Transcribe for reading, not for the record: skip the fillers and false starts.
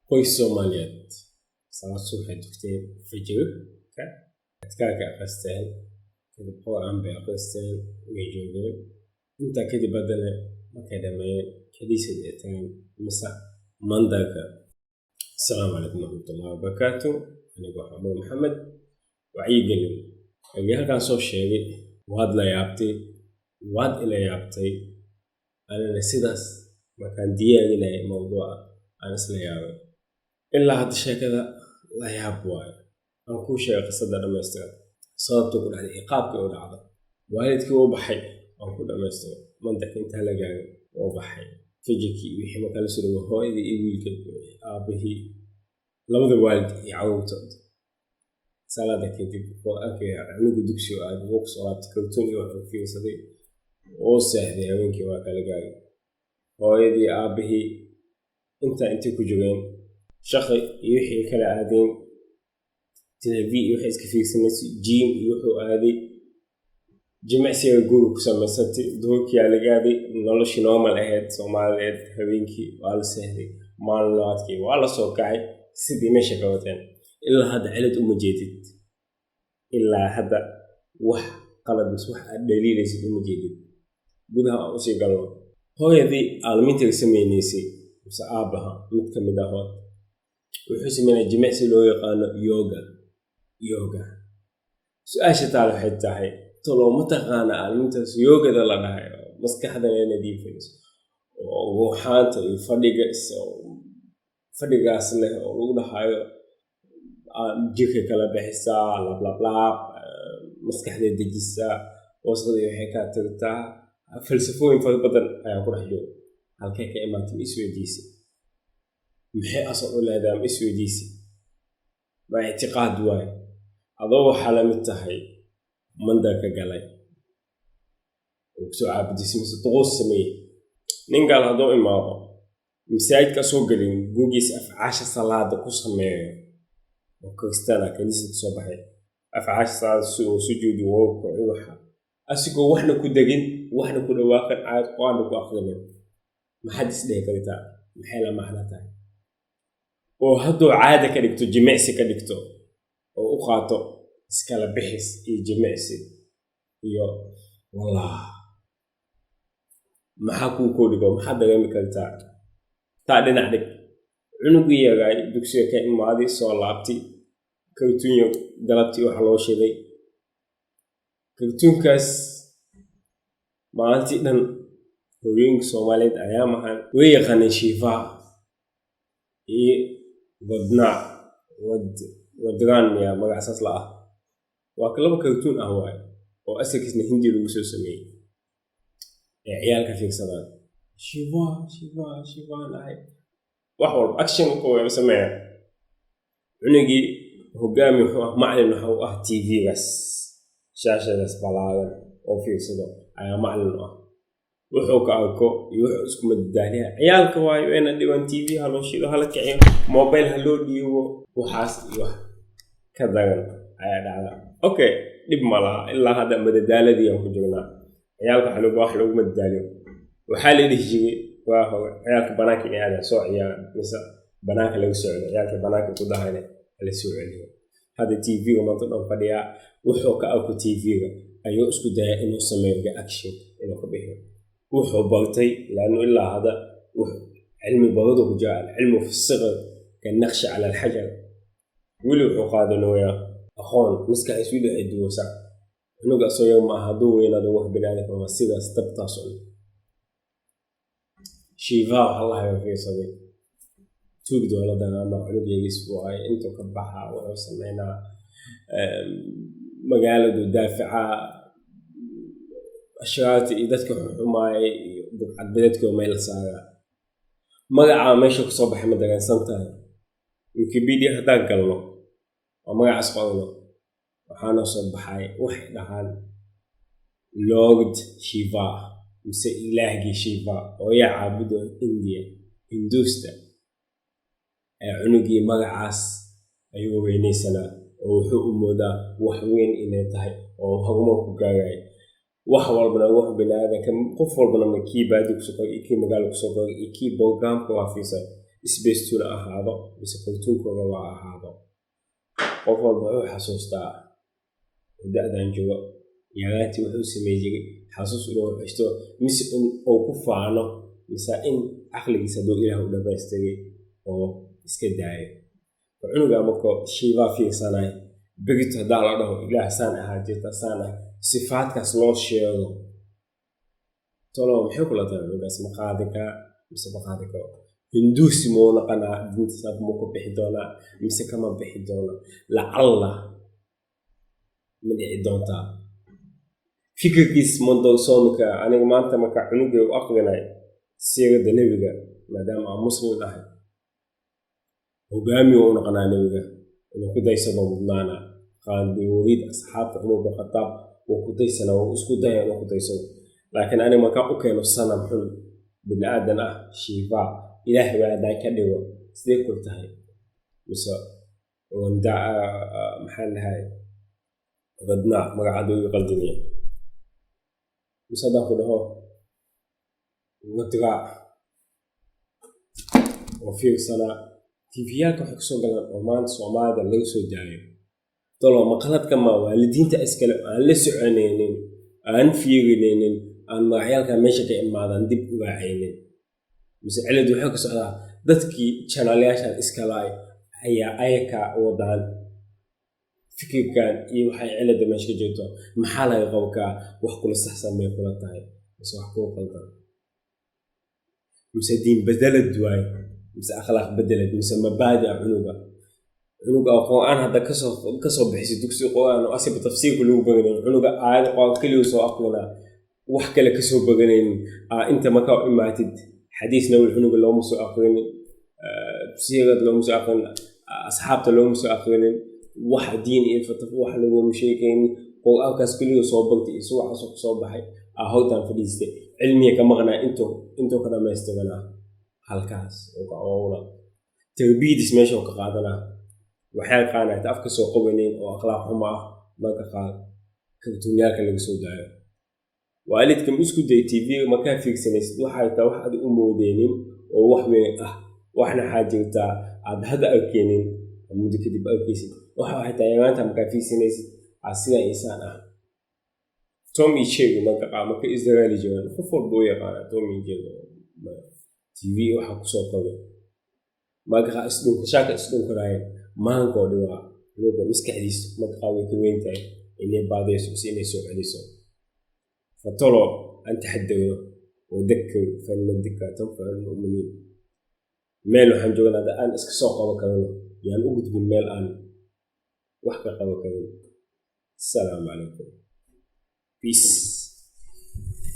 qoys Soomaaliyeed salaad subax dugteen fajr ka adkaarka aqristeen kadib quraan bay aqristeen way joogeen inta kadib badana markay dhameeyeen kadiisa deetaan misa mandaka السلام عليكم ورحمة الله وبركاته أنا أبو محمد وعي قلم أجيها كان صوب شيء واد لا يابتي واد إلى يابتي أنا نسيدس ما كان ديا إلى موضوع أنا سليابي إلا هذا الشيء كذا لا يابواي أنا كل شيء قصد أنا ما استوعب صارت تقول على إيقابك ولا عضل والدك هو بحي أنا كل ما استوعب منطق أنت هلا جاي وبحي فيجيكي ويحي مكان سلوه هاي ذي يقول أبيه لو ذا والد يعود سالة كده وأكيد عنق دكشي وعاد وقص وعاد كرتوني وحنا في صديق وسهل يا وينك واكل جاي هاي ذي أبيه أنت كجوين شخص يحيي كلا عادين تلفي يحيي كثير سنة جيم يحيو عادي جمع سير جوك سما ست دوك يا لقادي نلش نومال أهد سوماليد هوينكي وعلى سهل مال لاتكي وعلى سوكاي سيدي ماشي كوتين إلا هذا علد جديد إلا هذا وح قلب مسوح الدليل سيد جديد بدها أشي قالوا هو يدي علمين ترسمي نيسي وسأبها متكملة هون ويحس من الجميع سلوا يقال يوغا سؤال شتى حتى هاي طلعوا متقانا علمين ترس يوغا ده لنا هاي مسك هذا لنا فينس وحانت فديقاس له ولو هاي جيك كلا بحسا لا بلا بلا مسكحة دجسا وصل يحكي ترتا فلسفوين فبدل أيقول حلو هل كيك إماتي إسوديسي محي أصل ولا دام إسوديسي مع اعتقاد واي أضوء حالة متحي من ذاك قالي وكسو عابد اسمه تغوص سمي ننقل هذا إمامه مساعد كسوق لين جوجيس أفعاش صلاة قصمة وكريستانا كنيسة صباحي أفعاش صلاة سجود ووقوع أسيقو وحنا كدقين وحنا كنا واقع عاد قاندو كأخذنا ما حد يسده كريتا محيلا معناتها وهدو عادة كدكتو جمعسي كدكتو وأخاتو اسكالا بحس جمعسي يو والله ما حكو كوديكو ما حد يمي كريتا تعدين عليك عنقية جاي دكتور كائن ماضي صلابتي كرتون قلبتي وحلوشة ذي كرتون كاس ما أنتي دن هوين سوماليد أيامها ويغني شفاء ودنا ودران يا ما أساس لا وأكلم كرتون أهواي وأسكت نهندي لوسو سمي عيال كفيك صدق شيفا ناي وحول أكشن قوي مسمى عنقي هجامي معلن هو تي في بس شاشة بس بلاغة أو في صدق أنا معلن وحوك أكو يوحسكم الدنيا عيال كواي وين اللي تي في هلو شيلو هلك عين موبايل هلو ديو وحاس كذا على أوكي دب ملا إلا هذا مددالة دي يوم جونا عيالك حلو بحلو مددالة وحالي اللي يجي وهو عيالك بناك إني هذا سوعي مثلا بناك اللي يسوعي عيالك بناك كده هنا اللي يسوعي هذا تي في ومنطقة فديا وحوك أكو تي في أيو اسكو ده إنه سميه أكشن إنه كبيه وحو بغتي لأنه إلا هذا علم برضه جاء العلم في الصغر كالنقش على الحجر ولو حقاد نويا أخون مسك يسوي له الدوسة إنه قصو يوم أهدوه ينادوه بنادك ومسيدة استبتصل شيفا الله يوفي صديق توجدوا على دنا ما علوك يجسوا هاي أنتوا كبحة وسمينا مجال دافعة أشياء إذا حماي عدلتكم ما يلصق مجا ماشي صباح مدرسة سنتين ويكيبيديا هذا قالوا ومجا عصقنا وحنا صباحي وحنا حال لورد شيفا مسا إلهي شيفا ويا عابد إنديا هندوستا عنقي مجاعس أيوة ويني سنة وحق مودا وحوين إنه تهي وهرمو كجاي وحوال بنا وح بنا هذا كم قفل بنا مكي بعد كسوق إكي مقال كسوق إكي بوغام كوافيسا isbeestuna ahaado mise kaltuunkooda waa ahaado qof walba wuxuu xasuustaa da'dan joogo yaraantii wuxuu sameeyey jiray xasuus inuu haysto mise uu ku faano mise in caqligiisa duu ilaah u dhamaystiray oo iska daayo cunuga markuu shiibaa fiirsanay begito haddaa la dhaho ilaah saan ahaa jirta saan ah sifaadkaas loo sheego tolo maxay kula tahay cunugaas ma qaadi karaa mise ma qaadi karo hinduusi muu naqanaa diinta islaamka muu ku bixi doonaa mise kama bixi doona lacalla ma dhici doontaa fikirkiis mandowsoomi kara aniga maanta marka cunugay u aqrinay siirada nebiga maadaama aan muslim ahay hogaamiyo u naqanaa nebiga inuu ku daysado mudnaana Khalid bin Walid asxaabta Umar bin Khattab wuu ku daysana wuu isku daya inuu ku daysado laakiin aniga marka u keeno sanam xun bin aadan ah shiifa ilaahay baa hadaa ka dhigo sidee ku tahay mise wanda maxaa lahay badnaa magacadu igu qaldiniya mise haddaan ku dhaho wadigaa oo fiirsanaa tiifiyaalka waxay kasoo galaan oo maanta soomaalida laga soo daayo tolo maqaladka ma waalidiinta iskale aan la soconaynin aan fiirinaynin aan magacyaalka meesha ka imaadaan dib u raacaynin mise ciladu waxay ka socdaa dadkii channelyaashan iska laay ayaa ayaka wadaan fikirkan iyo waxay cilada meesha ka jirto maxaa laga qabkaa wax kula saxsan bay kula tahay mise wax kuu qaldan mise diin bedelad waay mise akhlaaq bedelad mise mabaadi cunuga qur'aan hadda kasoo bixisay dugsi qur'aan oo asiba tafsiirka lagu baganayn cunuga aayad qur'aan kaliya soo aqrinaa wax kale kasoo baganaynin inta markaa u imaatid xadiis nabi cunuga looma soo aqrinin siirad looma soo aqrinin asxaabta looma soo aqrinin wax diin iyo fataf wax laguma sheekaynin qur'aankaas kaliya soo bagtay isu waxaasoo kasoo baxay hawtaan fadhiistay cilmiga ka maqnaa intuu ka dhamaystiranaa halkaas oo ka awoowna tarbiyadiis meesha ka qaadanaa waxay qaanayd afka soo qabanayn oo akhlaaq xumo ah marka qaar kartuunyaalka laga soo daayo waalidka ma isku day tv markaa fiirsanaysid waxay tahay wax aad u moodeynin oo wax weyn ah waxna xaajirtaa aad hadda arkeenin muddo kadib arkaysid waxay tahay maanta markaa fiirsanaysid sidaa insaan ah Tom iyo Jerry marka Israeli joogaan qof walba u yaqaana Tom iyo Jerry tv waxa ku soo qabay marka shaaka isdhunkarayeen maankoo dhiwaa luga maskaxdiisa marka way ka weyn tahay inay baadayso inay soo celiso fatolo anta xadawno وذكر فلنذكر تنفع المؤمنين meel waxaan joognaa aan iska soo qaban karno yaan u gudbin meel aan wax ka qaban karin. Assalamu alaykum. Peace.